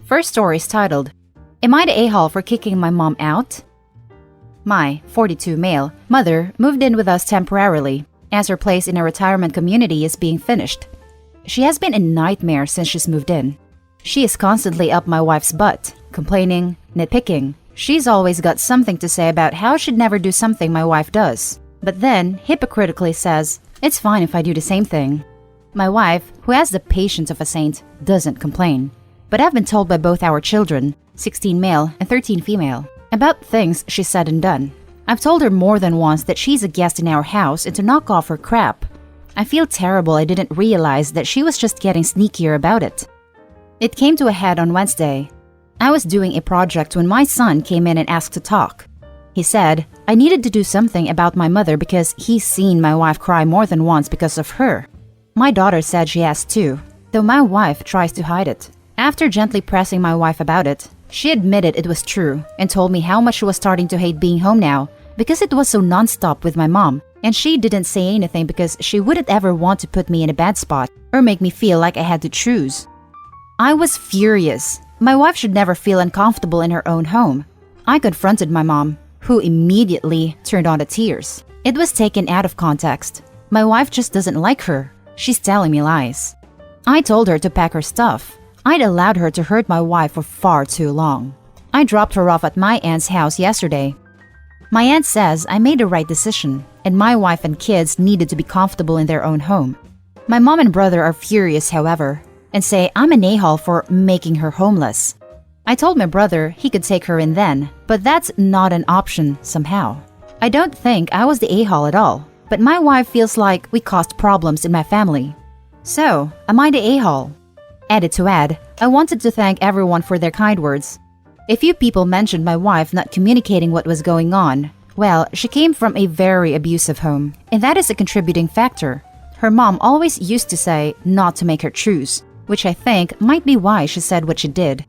First story is titled, Am I the a-hole for kicking my mom out? My 42 male mother moved in with us temporarily as her place in a retirement community is being finished. She has been a nightmare since she's moved in. She is constantly up my wife's butt, complaining, nitpicking. She's always got something to say about how she'd never do something my wife does, but then hypocritically says, it's fine if I do the same thing. My wife, who has the patience of a saint, doesn't complain. But I've been told by both our children, 16 male and 13 female, about things she said and done. I've told her more than once that she's a guest in our house and to knock off her crap. I feel terrible I didn't realize that she was just getting sneakier about it. It came to a head on Wednesday. I was doing a project when my son came in and asked to talk. He said I needed to do something about my mother because he's seen my wife cry more than once because of her. My daughter said she has too, though my wife tries to hide it. After gently pressing my wife about it, she admitted it was true and told me how much she was starting to hate being home now because it was so nonstop with my mom, and she didn't say anything because she wouldn't ever want to put me in a bad spot or make me feel like I had to choose. I was furious. My wife should never feel uncomfortable in her own home. I confronted my mom, who immediately turned on the tears. It was taken out of context. My wife just doesn't like her. She's telling me lies. I told her to pack her stuff. I'd allowed her to hurt my wife for far too long. I dropped her off at my aunt's house yesterday. My aunt says I made the right decision, and my wife and kids needed to be comfortable in their own home. My mom and brother are furious, however, and say I'm an a-hole for making her homeless. I told my brother he could take her in then, but that's not an option somehow. I don't think I was the a-hole at all, but my wife feels like we caused problems in my family. So, am I the a-hole? Added to add, I wanted to thank everyone for their kind words. A few people mentioned my wife not communicating what was going on. Well, she came from a very abusive home, and that is a contributing factor. Her mom always used to say not to make her choose, which I think might be why she said what she did.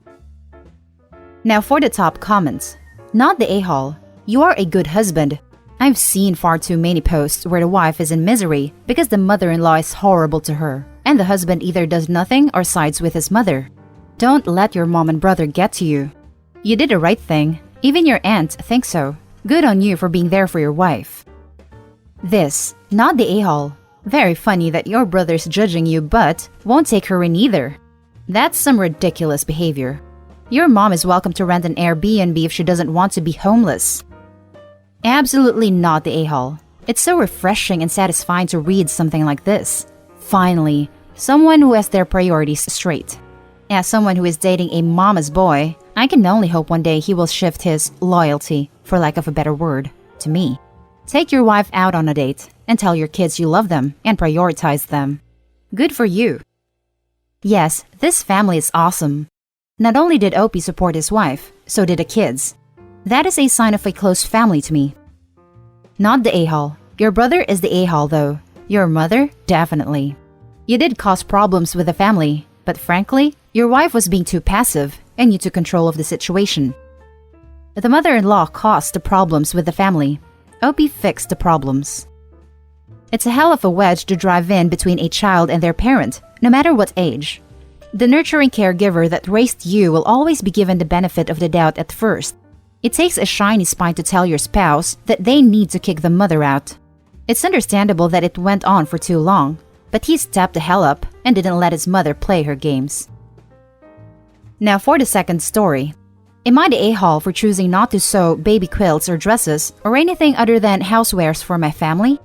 Now for the top comments. Not the a-hole. You are a good husband. I've seen far too many posts where the wife is in misery because the mother-in-law is horrible to her, and the husband either does nothing or sides with his mother. Don't let your mom and brother get to you. You did the right thing. Even your aunt thinks so. Good on you for being there for your wife. This, not the a-hole. Very funny that your brother's judging you but won't take her in either. That's some ridiculous behavior. Your mom is welcome to rent an Airbnb if she doesn't want to be homeless. Absolutely not the a-hole. It's so refreshing and satisfying to read something like this. Finally, someone who has their priorities straight. As someone who is dating a mama's boy, I can only hope one day he will shift his loyalty, for lack of a better word, to me. Take your wife out on a date and tell your kids you love them and prioritize them. Good for you. Yes, this family is awesome. Not only did Opie support his wife, so did the kids. That is a sign of a close family to me. Not the a-hole. Your brother is the a-hole though. Your mother, definitely. You did cause problems with the family, but frankly, your wife was being too passive and you took control of the situation. The mother-in-law caused the problems with the family. Opie fixed the problems. It's a hell of a wedge to drive in between a child and their parent, no matter what age. The nurturing caregiver that raised you will always be given the benefit of the doubt at first. It takes a shiny spine to tell your spouse that they need to kick the mother out. It's understandable that it went on for too long, but he stepped the hell up and didn't let his mother play her games. Now for the second story. Am I the a-hole for choosing not to sew baby quilts or dresses or anything other than housewares for my family?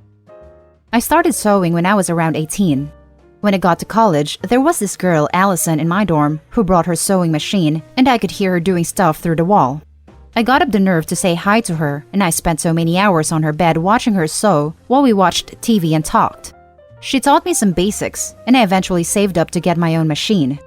I started sewing when I was around 18. When I got to college, there was this girl, Allison, in my dorm who brought her sewing machine, and I could hear her doing stuff through the wall. I got up the nerve to say hi to her, and I spent so many hours on her bed watching her sew while we watched TV and talked. She taught me some basics, and I eventually saved up to get my own machine.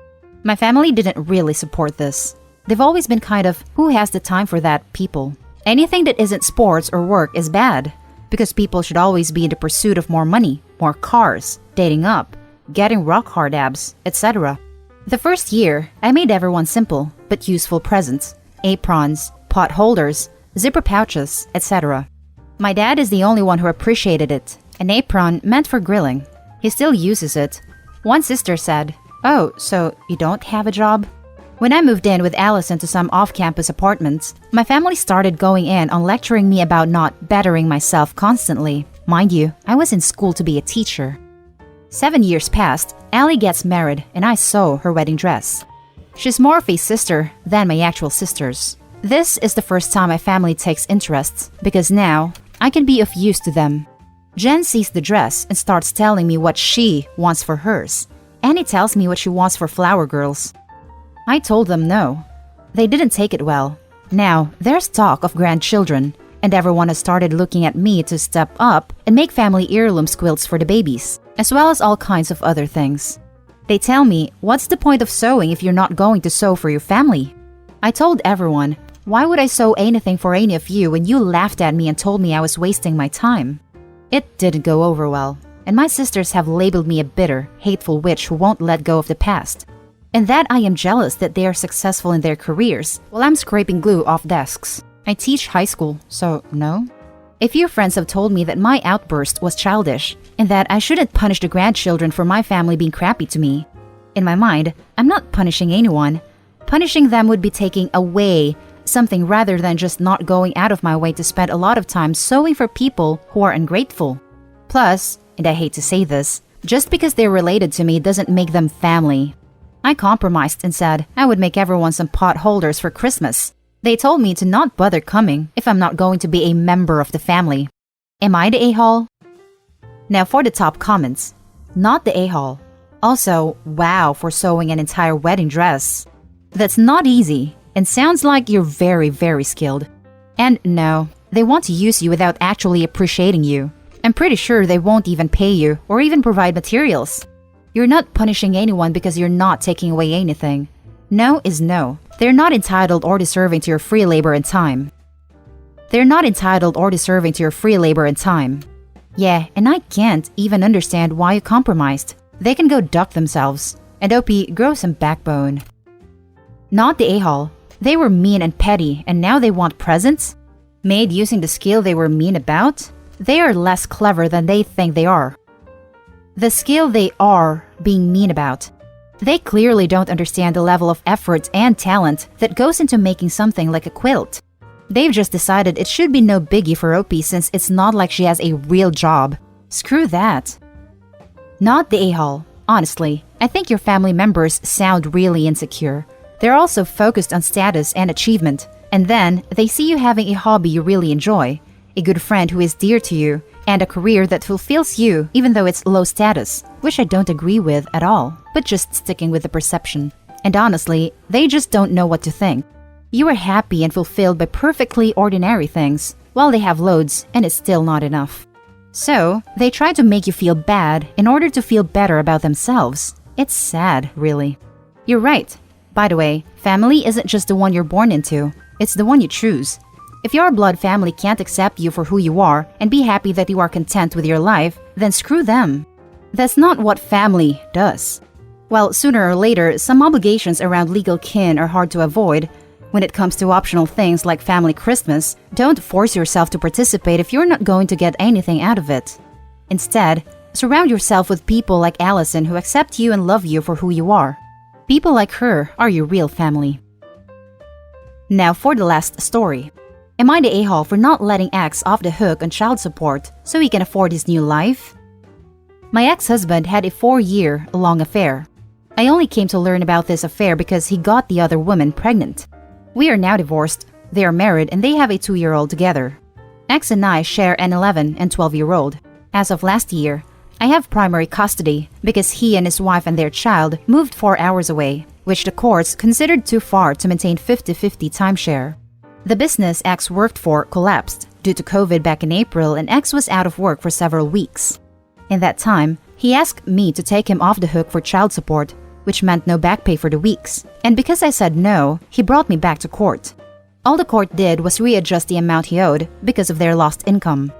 My family didn't really support this. They've always been kind of who has the time for that people. Anything that isn't sports or work is bad, because people should always be in the pursuit of more money, more cars, dating up, getting rock hard abs, etc. The first year, I made everyone simple but useful presents, aprons, pot holders, zipper pouches, etc. My dad is the only one who appreciated it. An apron meant for grilling. He still uses it. One sister said, "Oh, so you don't have a job?" When I moved in with Allison to some off-campus apartments, my family started going in on lecturing me about not bettering myself constantly. Mind you, I was in school to be a teacher. 7 years passed, Allie gets married, and I sew her wedding dress. She's more of a sister than my actual sisters. This is the first time my family takes interest, because now I can be of use to them. Jen sees the dress and starts telling me what she wants for hers. Annie tells me what she wants for Flower Girls. I told them no. They didn't take it well. Now, there's talk of grandchildren, and everyone has started looking at me to step up and make family heirloom quilts for the babies, as well as all kinds of other things. They tell me, what's the point of sewing if you're not going to sew for your family? I told everyone, why would I sew anything for any of you when you laughed at me and told me I was wasting my time? It didn't go over well, and my sisters have labeled me a bitter, hateful witch who won't let go of the past. And that I am jealous that they are successful in their careers while I'm scraping glue off desks. I teach high school, so no. A few friends have told me that my outburst was childish and that I shouldn't punish the grandchildren for my family being crappy to me. In my mind, I'm not punishing anyone. Punishing them would be taking away something rather than just not going out of my way to spend a lot of time sewing for people who are ungrateful. Plus, and I hate to say this, just because they're related to me doesn't make them family. I compromised and said I would make everyone some pot holders for Christmas. They told me to not bother coming if I'm not going to be a member of the family. Am I the a-hole? Now for the top comments. Not the a-hole. Also, wow for sewing an entire wedding dress. That's not easy and sounds like you're very, very skilled. And no, they want to use you without actually appreciating you. I'm pretty sure they won't even pay you or even provide materials. You're not punishing anyone because you're not taking away anything. No is no. They're not entitled or deserving to your free labor and time. They're not entitled or deserving to your free labor and time. Yeah, and I can't even understand why you compromised. They can go duck themselves. And OP, grow some backbone. Not the a-hole. They were mean and petty, and now they want presents? Made using the skill they were mean about? They are less clever than they think they are. The skill they are being mean about. They clearly don't understand the level of effort and talent that goes into making something like a quilt. They've just decided it should be no biggie for OP since it's not like she has a real job. Screw that. Not the a-hole. Honestly, I think your family members sound really insecure. They're also focused on status and achievement, and then they see you having a hobby you really enjoy, a good friend who is dear to you, and a career that fulfills you even though it's low status, which I don't agree with at all, but just sticking with the perception. And honestly, they just don't know what to think. You are happy and fulfilled by perfectly ordinary things, while they have loads and it's still not enough. So, they try to make you feel bad in order to feel better about themselves. It's sad, really. You're right. By the way, family isn't just the one you're born into, it's the one you choose. If your blood family can't accept you for who you are and be happy that you are content with your life, then screw them. That's not what family does. Well, sooner or later, some obligations around legal kin are hard to avoid. When it comes to optional things like family Christmas, don't force yourself to participate if you're not going to get anything out of it. Instead, surround yourself with people like Allison who accept you and love you for who you are. People like her are your real family. Now for the last story. Am I the a-hole for not letting X off the hook on child support so he can afford his new life? My ex-husband had a 4-year-long affair. I only came to learn about this affair because he got the other woman pregnant. We are now divorced, they are married, and they have a 2-year-old together. X and I share an 11 and 12-year-old. As of last year, I have primary custody because he and his wife and their child moved 4 hours away, which the courts considered too far to maintain 50-50 timeshare. The business X worked for collapsed due to COVID back in April, and X was out of work for several weeks. In that time, he asked me to take him off the hook for child support, which meant no back pay for the weeks. And because I said no, he brought me back to court. All the court did was readjust the amount he owed because of their lost income.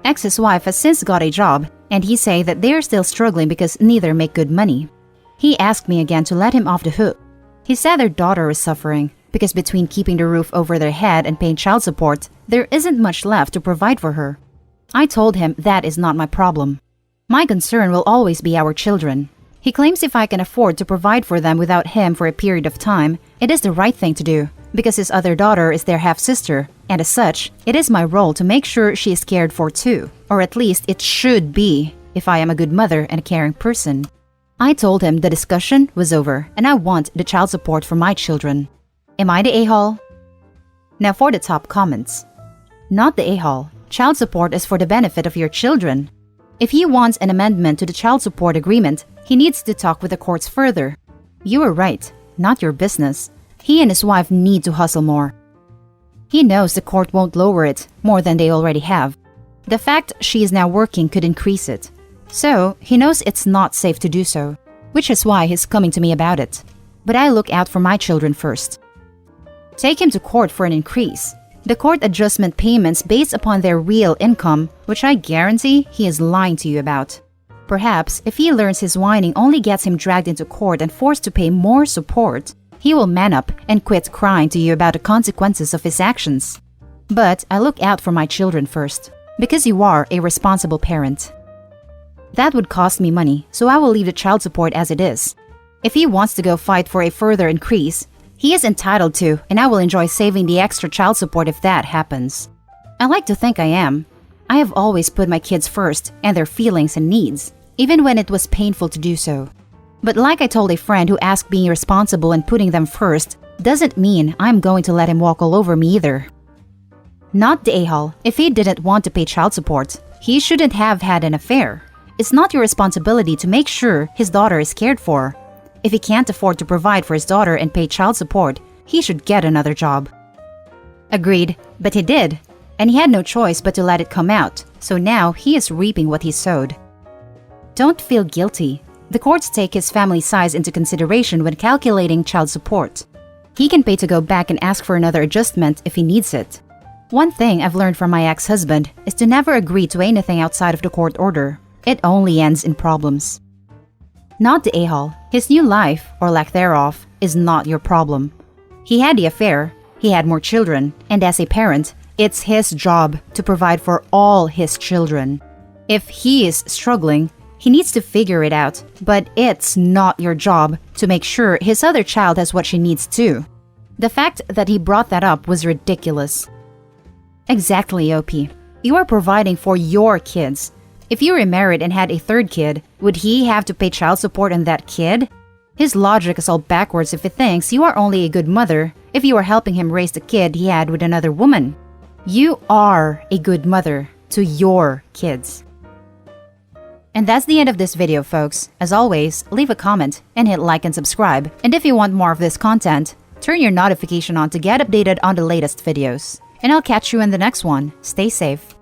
X's wife has since got a job, and he say that they are still struggling because neither make good money. He asked me again to let him off the hook. He said their daughter is suffering, because between keeping the roof over their head and paying child support, there isn't much left to provide for her. I told him that is not my problem. My concern will always be our children. He claims if I can afford to provide for them without him for a period of time, it is the right thing to do, because his other daughter is their half-sister, and as such, it is my role to make sure she is cared for too. Or at least it should be, if I am a good mother and a caring person. I told him the discussion was over, and I want the child support for my children. Am I the a-hole? Now for the top comments. Not the a-hole. Child support is for the benefit of your children. If he wants an amendment to the child support agreement, he needs to talk with the courts further. You are right, not your business. He and his wife need to hustle more. He knows the court won't lower it more than they already have. The fact she is now working could increase it. So, he knows it's not safe to do so, which is why he's coming to me about it. But I look out for my children first. Take him to court for an increase. The court adjustment payments based upon their real income, which I guarantee he is lying to you about. Perhaps, if he learns his whining only gets him dragged into court and forced to pay more support, he will man up and quit crying to you about the consequences of his actions. But I look out for my children first, because you are a responsible parent. That would cost me money, so I will leave the child support as it is. If he wants to go fight for a further increase, he is entitled to, and I will enjoy saving the extra child support if that happens. I like to think I am. I have always put my kids first and their feelings and needs, even when it was painful to do so. But like I told a friend who asked being responsible and putting them first doesn't mean I'm going to let him walk all over me either. Not the a-hole. If he didn't want to pay child support, he shouldn't have had an affair. It's not your responsibility to make sure his daughter is cared for. If he can't afford to provide for his daughter and pay child support, he should get another job. Agreed, but he did. And he had no choice but to let it come out, so now he is reaping what he sowed. Don't feel guilty. The courts take his family size into consideration when calculating child support. He can pay to go back and ask for another adjustment if he needs it. One thing I've learned from my ex-husband is to never agree to anything outside of the court order. It only ends in problems. Not the a-hole. His new life, or lack thereof, is not your problem. He had the affair, he had more children, and as a parent, it's his job to provide for all his children. If he is struggling, he needs to figure it out, but it's not your job to make sure his other child has what she needs too. The fact that he brought that up was ridiculous. Exactly, OP. You are providing for your kids. If you remarried and had a third kid, would he have to pay child support on that kid? His logic is all backwards if he thinks you are only a good mother if you are helping him raise the kid he had with another woman. You are a good mother to your kids. And that's the end of this video, folks. As always, leave a comment and hit like and subscribe. And if you want more of this content, turn your notification on to get updated on the latest videos. And I'll catch you in the next one. Stay safe.